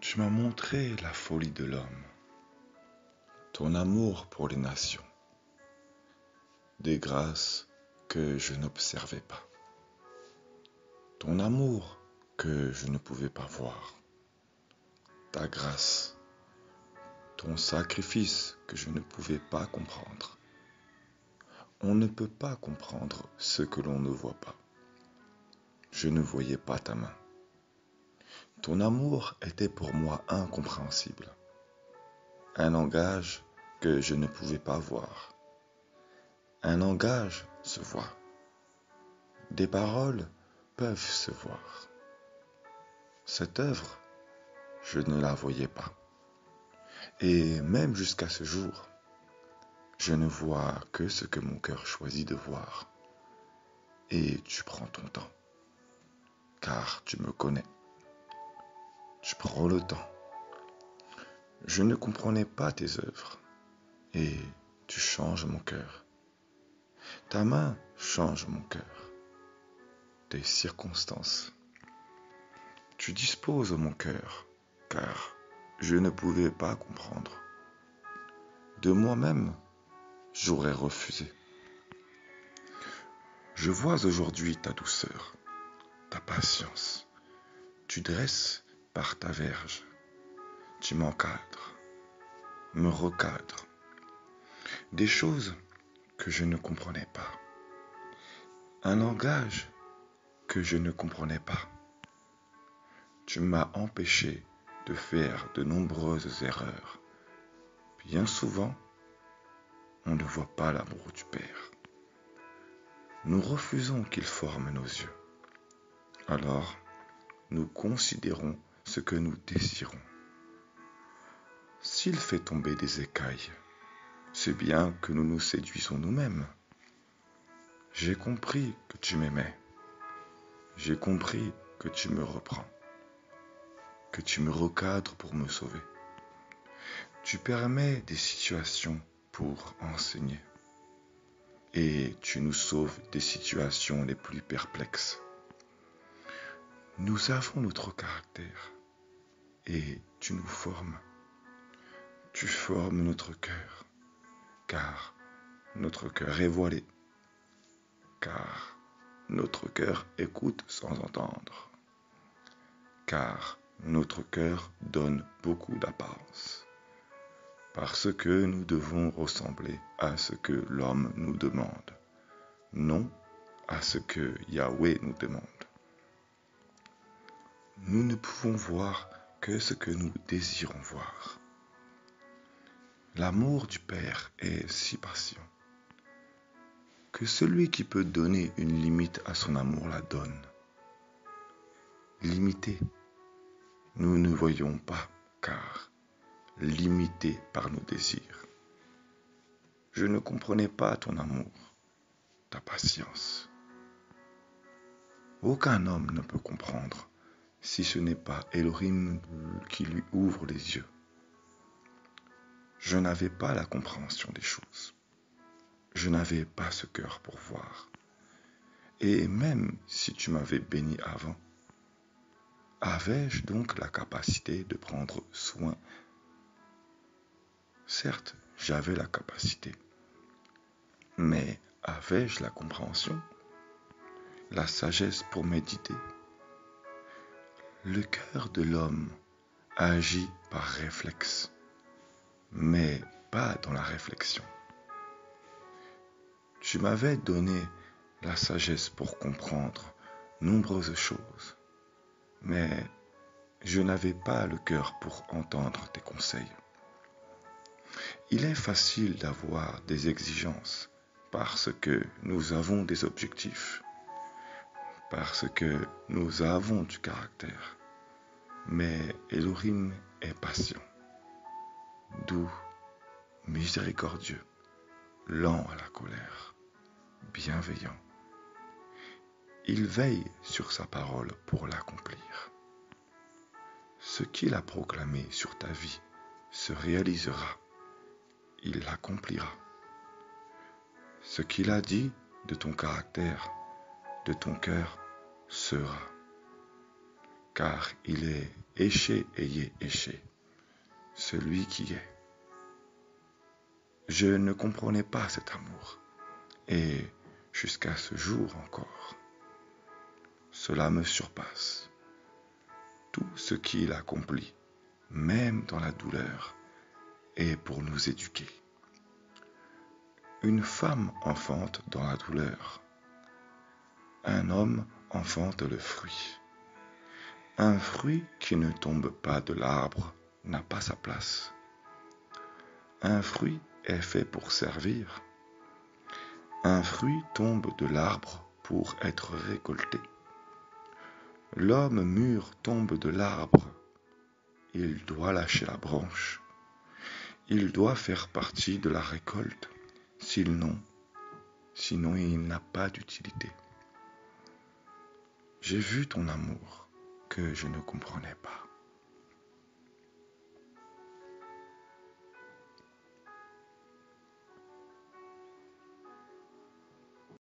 Tu m'as montré la folie de l'homme, ton amour pour les nations, des grâces que je n'observais pas, ton amour que je ne pouvais pas voir, ta grâce, ton sacrifice que je ne pouvais pas comprendre. On ne peut pas comprendre ce que l'on ne voit pas. Je ne voyais pas ta main. Ton amour était pour moi incompréhensible. Un langage que je ne pouvais pas voir. Un langage se voit. Des paroles peuvent se voir. Cette œuvre, je ne la voyais pas. Et même jusqu'à ce jour, je ne vois que ce que mon cœur choisit de voir. Et tu prends ton temps, car tu me connais. Tu prends le temps. Je ne comprenais pas tes œuvres, et tu changes mon cœur. Ta main change mon cœur. Tes circonstances. Tu disposes mon cœur, car je ne pouvais pas comprendre. De moi-même, j'aurais refusé. Je vois aujourd'hui ta douceur, ta patience. Tu dresses par ta verge. Tu m'encadres, me recadres. Des choses que je ne comprenais pas. Un langage que je ne comprenais pas. Tu m'as empêché de faire de nombreuses erreurs. Bien souvent, on ne voit pas l'amour du Père. Nous refusons qu'il forme nos yeux. Alors, nous considérons ce que nous désirons. S'il fait tomber des écailles, c'est bien que nous nous séduisons nous-mêmes. J'ai compris que tu m'aimais. J'ai compris que tu me reprends, que tu me recadres pour me sauver. Tu permets des situations pour enseigner. Et tu nous sauves des situations les plus perplexes. Nous avons notre caractère et tu nous formes. Tu formes notre cœur, car notre cœur est voilé, car notre cœur écoute sans entendre, car notre cœur donne beaucoup d'apparence, parce que nous devons ressembler à ce que l'homme nous demande, non à ce que Yahweh nous demande. Nous ne pouvons voir que ce que nous désirons voir. L'amour du Père est si patient que celui qui peut donner une limite à son amour la donne. Limité, nous ne voyons pas, car limité par nos désirs. Je ne comprenais pas ton amour, ta patience. Aucun homme ne peut comprendre si ce n'est pas Elohim qui lui ouvre les yeux. Je n'avais pas la compréhension des choses. Je n'avais pas ce cœur pour voir. Et même si tu m'avais béni avant, avais-je donc la capacité de prendre soin? Certes, j'avais la capacité, mais avais-je la compréhension, la sagesse pour méditer? Le cœur de l'homme agit par réflexe, mais pas dans la réflexion. Tu m'avais donné la sagesse pour comprendre nombreuses choses, mais je n'avais pas le cœur pour entendre tes conseils. Il est facile d'avoir des exigences parce que nous avons des objectifs, parce que nous avons du caractère. Mais Elohim est patient, doux, miséricordieux, lent à la colère, bienveillant. Il veille sur sa parole pour l'accomplir. Ce qu'il a proclamé sur ta vie se réalisera. Il l'accomplira. Ce qu'il a dit de ton caractère, de ton cœur, sera. car il est éché ayé éché, celui qui est. Je ne comprenais pas cet amour, et jusqu'à ce jour encore, cela me surpasse. Tout ce qu'il accomplit, même dans la douleur, est pour nous éduquer. Une femme enfante dans la douleur. Un homme enfante le fruit. Un fruit qui ne tombe pas de l'arbre n'a pas sa place. Un fruit est fait pour servir. Un fruit tombe de l'arbre pour être récolté. L'homme mûr tombe de l'arbre. Il doit lâcher la branche. Il doit faire partie de la récolte. Sinon il n'a pas d'utilité. J'ai vu ton amour que je ne comprenais pas.